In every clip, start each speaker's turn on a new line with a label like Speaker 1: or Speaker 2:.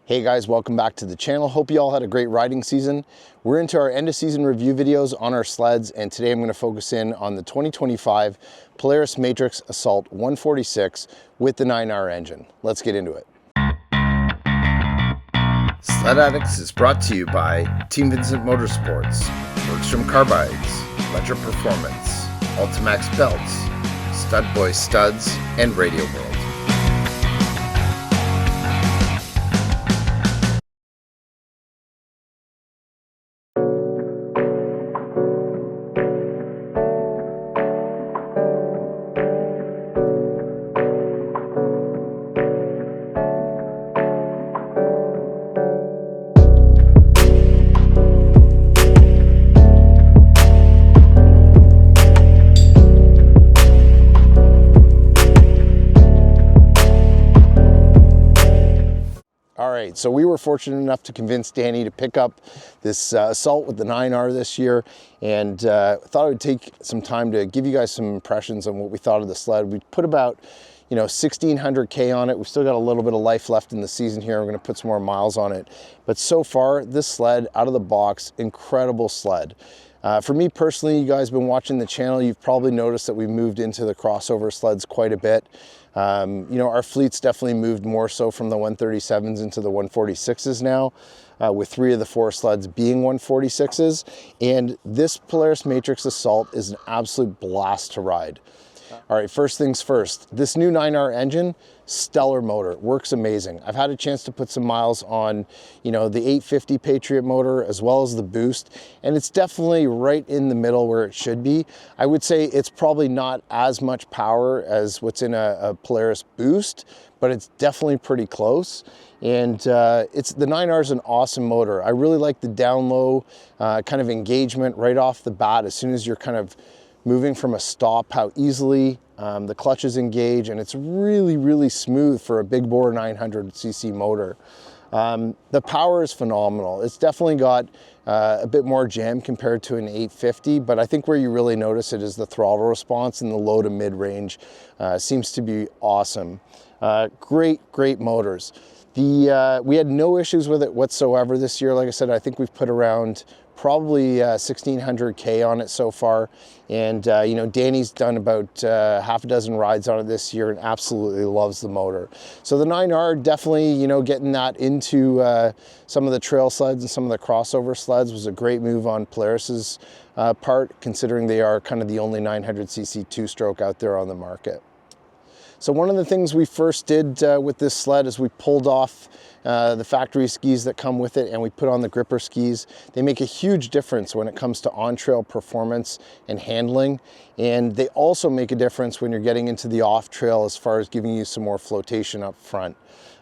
Speaker 1: Hey guys, welcome back to the channel. Hope you all had a great riding season. We're into our end of season review videos on our sleds, and today I'm going to focus in on the 2025 Polaris Matryx Assault 146 with the 9R engine. Let's get into it. Sledaddicz is brought to you by Team Vincent Motorsports, Bergstrom Carbides, Ledger Performance, Ultimax Belts, Stud Boy Studs, and Radio World. So we were fortunate enough to convince Danny to pick up this Assault with the 9R this year, and thought I would take some time to give you guys some impressions on what we thought of the sled. We put about 1,600K on it. We've still got a little bit of life left in the season here. We're going to put some more miles on it. But so far, this sled out of the box, incredible sled. For me personally, you guys have been watching the channel, you've probably noticed that we've moved into the crossover sleds quite a bit. Our fleet's definitely moved more so from the 137s into the 146s now, with 3 of the 4 sleds being 146s. And this Polaris Matryx Assault is an absolute blast to ride. All right, first things first, this new 9R engine, stellar motor, works amazing. I've had a chance to put some miles on, the 850 Patriot motor as well as the Boost, and it's definitely right in the middle where it should be. I would say it's probably not as much power as what's in a Polaris Boost, but it's definitely pretty close. And the 9R is an awesome motor. I really like the down low kind of engagement right off the bat as soon as you're kind of moving from a stop, how easily the clutches engage, and it's really, really smooth for a big bore 900cc motor. The power is phenomenal. It's definitely got a bit more jam compared to an 850, but I think where you really notice it is the throttle response in the low to mid range. Seems to be awesome. Great motors. We had no issues with it whatsoever this year. Like I said, I think we've put around probably 1,600K on it so far. And Danny's done about half a dozen rides on it this year and absolutely loves the motor. So the 9R definitely, getting that into some of the trail sleds and some of the crossover sleds was a great move on Polaris's part, considering they are kind of the only 900cc two-stroke out there on the market. So one of the things we first did with this sled is we pulled off the factory skis that come with it and we put on the gripper skis. They make a huge difference when it comes to on-trail performance and handling. And they also make a difference when you're getting into the off-trail as far as giving you some more flotation up front.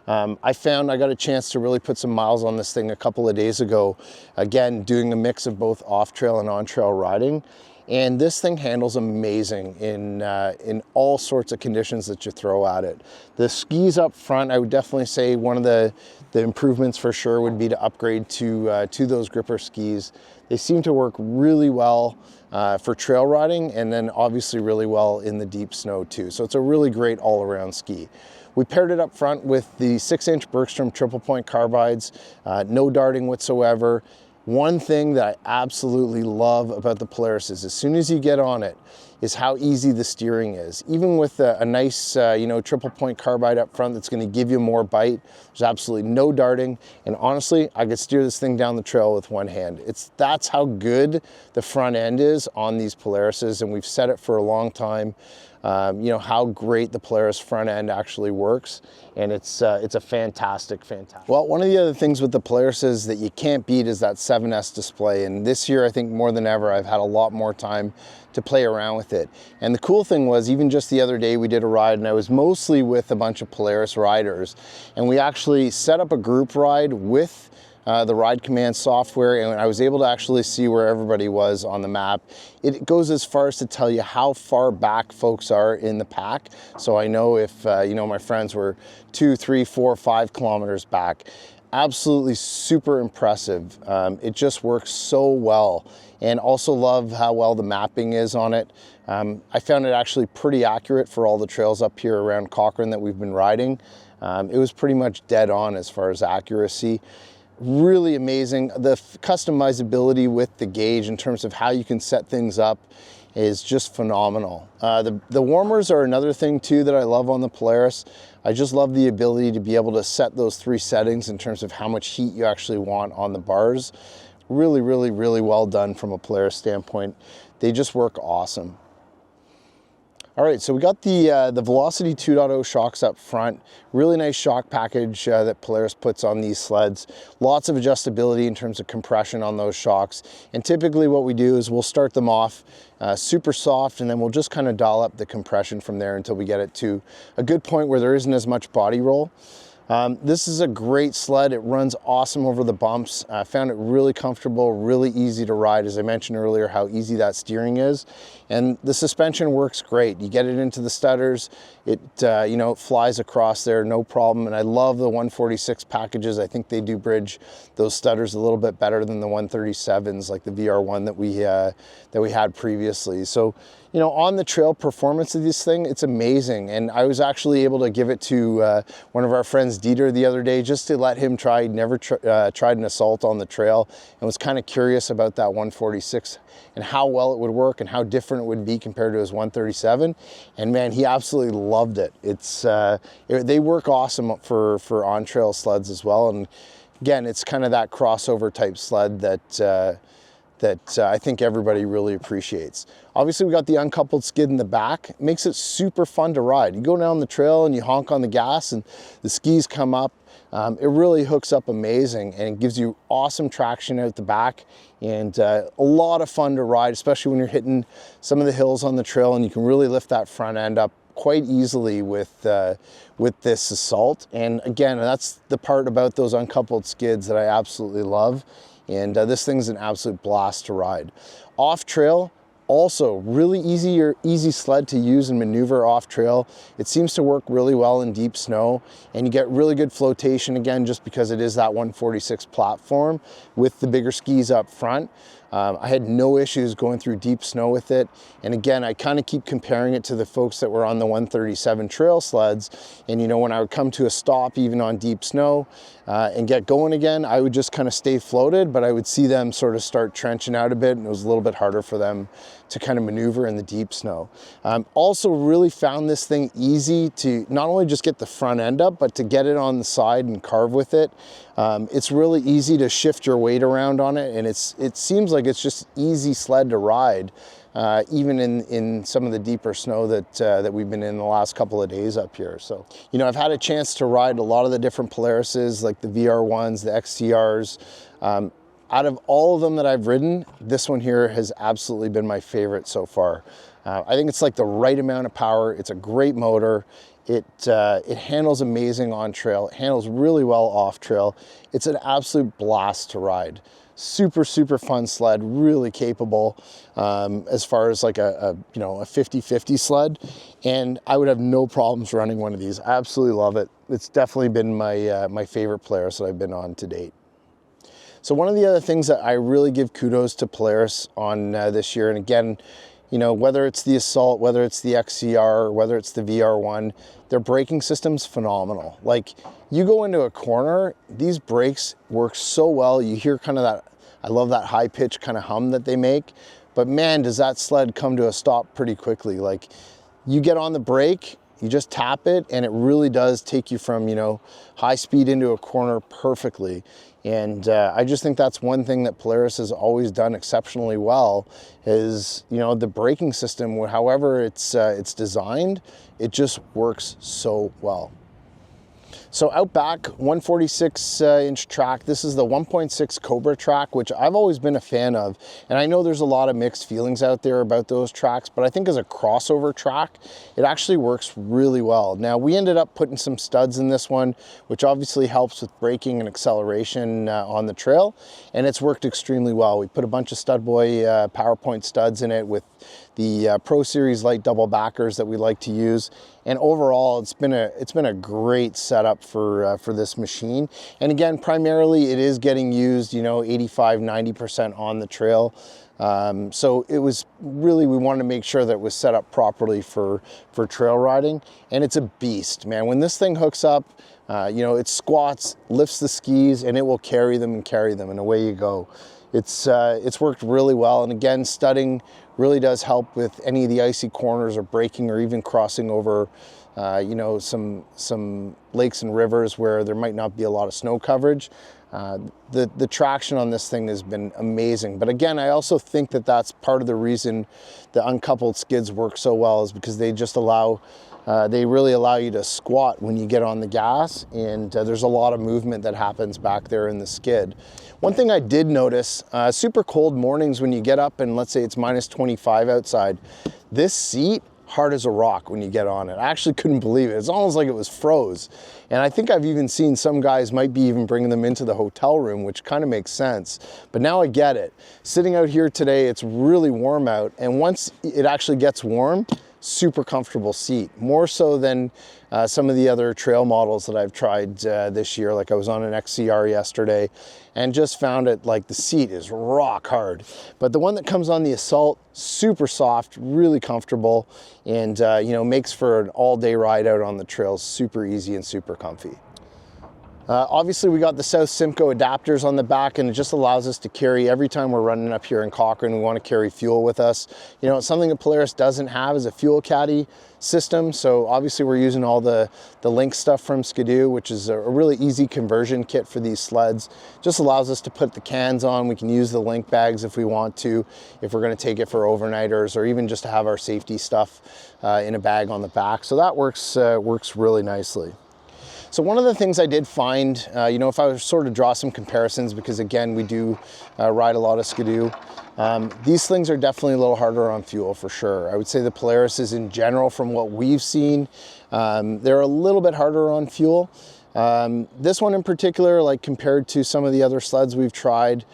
Speaker 1: I found I got a chance to really put some miles on this thing a couple of days ago, again, doing a mix of both off-trail and on-trail riding. And this thing handles amazing in all sorts of conditions that you throw at it. The skis up front, I would definitely say one of the improvements for sure would be to upgrade to those gripper skis. They seem to work really well for trail riding, and then obviously really well in the deep snow too. So it's a really great all-around ski. We paired it up front with the 6-inch Bergstrom triple point carbides, no darting whatsoever. One thing that I absolutely love about the Polaris is as soon as you get on it is how easy the steering is. Even with a nice, triple point carbide up front that's gonna give you more bite, there's absolutely no darting. And honestly, I could steer this thing down the trail with one hand. That's how good the front end is on these Polarises, and we've said it for a long time. How great the Polaris front end actually works, and it's a fantastic. Well, one of the other things with the Polarises that you can't beat is that 7S display, and this year I think more than ever I've had a lot more time to play around with it. And the cool thing was, even just the other day we did a ride and I was mostly with a bunch of Polaris riders, and we actually set up a group ride with the Ride Command software, and I was able to actually see where everybody was on the map. It goes as far as to tell you how far back folks are in the pack. So I know if, my friends were 2, 3, 4, 5 kilometers back. Absolutely super impressive. It just works so well. And also love how well the mapping is on it. I found it actually pretty accurate for all the trails up here around Cochrane that we've been riding. It was pretty much dead on as far as accuracy. Really amazing. The customizability with the gauge in terms of how you can set things up is just phenomenal. The warmers are another thing too that I love on the Polaris. I just love the ability to be able to set those 3 settings in terms of how much heat you actually want on the bars. Really, really, really well done from a Polaris standpoint. They just work awesome. All right, so we got the Velocity 2.0 shocks up front. Really nice shock package that Polaris puts on these sleds. Lots of adjustability in terms of compression on those shocks. And typically what we do is we'll start them off super soft, and then we'll just kind of dial up the compression from there until we get it to a good point where there isn't as much body roll. This is a great sled. It runs awesome over the bumps. I found it really comfortable, really easy to ride. As I mentioned earlier, how easy that steering is. And the suspension works great. You get it into the studders, it it flies across there, no problem. And I love the 146 packages. I think they do bridge those studders a little bit better than the 137s, like the VR1 that we had previously. So, on the trail performance of this thing, it's amazing. And I was actually able to give it to one of our friends, Dieter, the other day, just to let him try. He'd never tried an Assault on the trail and was kind of curious about that 146 and how well it would work and how different it would be compared to his 137. And man, he absolutely loved it. They work awesome for on-trail sleds as well. And again, it's kind of that crossover type sled that I think everybody really appreciates. Obviously, we got the uncoupled skid in the back. It makes it super fun to ride. You go down the trail and you honk on the gas and the skis come up. It really hooks up amazing, and it gives you awesome traction out the back, and a lot of fun to ride, especially when you're hitting some of the hills on the trail, and you can really lift that front end up quite easily with this Assault. And again, that's the part about those uncoupled skids that I absolutely love. And this thing's an absolute blast to ride. Off trail, also really easy sled to use and maneuver off trail. It seems to work really well in deep snow, and you get really good flotation again, just because it is that 146 platform with the bigger skis up front. I had no issues going through deep snow with it. And again, I kind of keep comparing it to the folks that were on the 137 trail sleds. And when I would come to a stop, even on deep snow, and get going again, I would just kind of stay floated, but I would see them sort of start trenching out a bit, and it was a little bit harder for them to kind of maneuver in the deep snow. Also really found this thing easy to not only just get the front end up, but to get it on the side and carve with it. It's really easy to shift your weight around on it, and it seems like it's just easy sled to ride, even in some of the deeper snow that we've been in the last couple of days up here. So, I've had a chance to ride a lot of the different Polarises, like the VR1s, the XTRs. Out of all of them that I've ridden, this one here has absolutely been my favorite so far. I think it's like the right amount of power. It's a great motor. It handles amazing on trail. It handles really well off trail. It's an absolute blast to ride. Super, super fun sled, really capable as far as like a 50-50 sled. And I would have no problems running one of these. I absolutely love it. It's definitely been my favorite Polaris that I've been on to date. So one of the other things that I really give kudos to Polaris on this year, and again, whether it's the Assault, whether it's the XCR, whether it's the VR1, their braking system's phenomenal. Like, you go into a corner, these brakes work so well. You hear kind of that, I love that high pitch kind of hum that they make, but man, does that sled come to a stop pretty quickly. Like, you get on the brake, you just tap it, and it really does take you from, high speed into a corner perfectly. And I just think that's one thing that Polaris has always done exceptionally well is, the braking system, however it's designed, it just works so well. So out back, 146 inch track. This is the 1.6 Cobra track, which I've always been a fan of. And I know there's a lot of mixed feelings out there about those tracks, but I think as a crossover track, it actually works really well. Now, we ended up putting some studs in this one, which obviously helps with braking and acceleration on the trail. And it's worked extremely well. We put a bunch of Stud Boy PowerPoint studs in it with the Pro Series light double backers that we like to use. And overall, it's been a great setup for this machine. And again, primarily it is getting used, 85-90% on the trail. So it was really, we wanted to make sure that it was set up properly for trail riding, and it's a beast, man. When this thing hooks up, you know, it squats, lifts the skis, and it will carry them, and away you go. It's worked really well, and again, studding really does help with any of the icy corners or braking or even crossing over you know, some lakes and rivers where there might not be a lot of snow coverage. The traction on this thing has been amazing. But again, I also think that that's part of the reason the uncoupled skids work so well, is because they just allow, they really allow you to squat when you get on the gas, and there's a lot of movement that happens back there in the skid. One thing I did notice, super cold mornings when you get up and let's say it's minus 25 outside, this seat, hard as a rock when you get on it. I actually couldn't believe it. It's almost like it was froze. And I think I've even seen some guys might be even bringing them into the hotel room, which kind of makes sense. But now I get it. Sitting out here today, it's really warm out. And once it actually gets warm, super comfortable seat, more so than some of the other trail models that I've tried this year. Like I was on an XCR yesterday and just found it like the seat is rock hard. But the one that comes on the Assault, super soft, really comfortable, and you know, makes for an all-day ride out on the trails, super easy and super comfy. Obviously we got the South Simcoe adapters on the back, and it just allows us to carry, every time we're running up here in Cochrane, we want to carry fuel with us. You know, something that Polaris doesn't have is a fuel caddy system. So obviously we're using all the Link stuff from Skidoo, which is a really easy conversion kit for these sleds. Just allows us to put the cans on. We can use the Link bags if we want to, if we're going to take it for overnighters, or even just to have our safety stuff in a bag on the back. So that works really nicely. So one of the things I did find, you know, if I was sort of draw some comparisons, because again, we do ride a lot of Skidoo, these things are definitely a little harder on fuel for sure. I would say the Polaris is, in general, from what we've seen, they're a little bit harder on fuel. This one in particular, like compared to some of the other sleds we've tried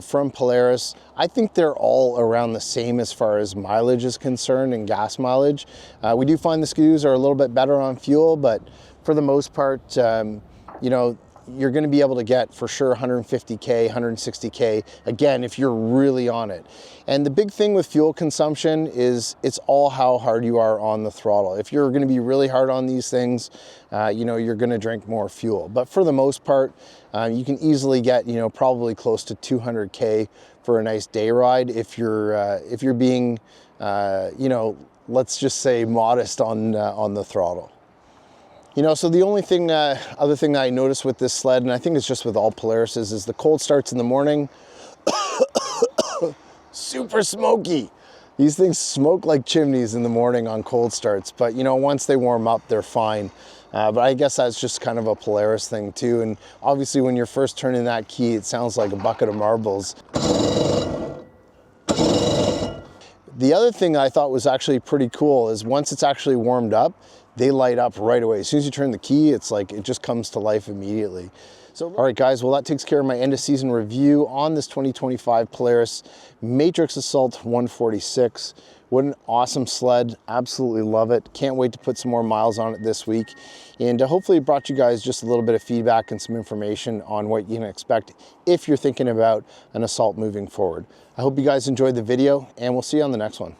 Speaker 1: from Polaris, I think they're all around the same as far as mileage is concerned and gas mileage. We do find the Skidoos are a little bit better on fuel, but for the most part, you know, you're going to be able to get for sure 150K, 160K, again, if you're really on it. And the big thing with fuel consumption is it's all how hard you are on the throttle. If you're going to be really hard on these things, you know, you're going to drink more fuel. But for the most part, you can easily get, you know, probably close to 200K for a nice day ride if you're being, you know, let's just say modest on the throttle. You know, so the only thing, other thing that I noticed with this sled, and I think it's just with all Polarises, is the cold starts in the morning. Super smoky. These things smoke like chimneys in the morning on cold starts, but you know, once they warm up, they're fine. But I guess that's just kind of a Polaris thing too. And obviously when you're first turning that key, it sounds like a bucket of marbles. The other thing I thought was actually pretty cool is once it's actually warmed up, they light up right away. As soon as you turn the key, it's like it just comes to life immediately. So, all right, guys, well, that takes care of my end of season review on this 2025 Polaris Matryx Assault 146. What an awesome sled. Absolutely love it. Can't wait to put some more miles on it this week. And hopefully it brought you guys just a little bit of feedback and some information on what you can expect if you're thinking about an Assault moving forward. I hope you guys enjoyed the video, and we'll see you on the next one.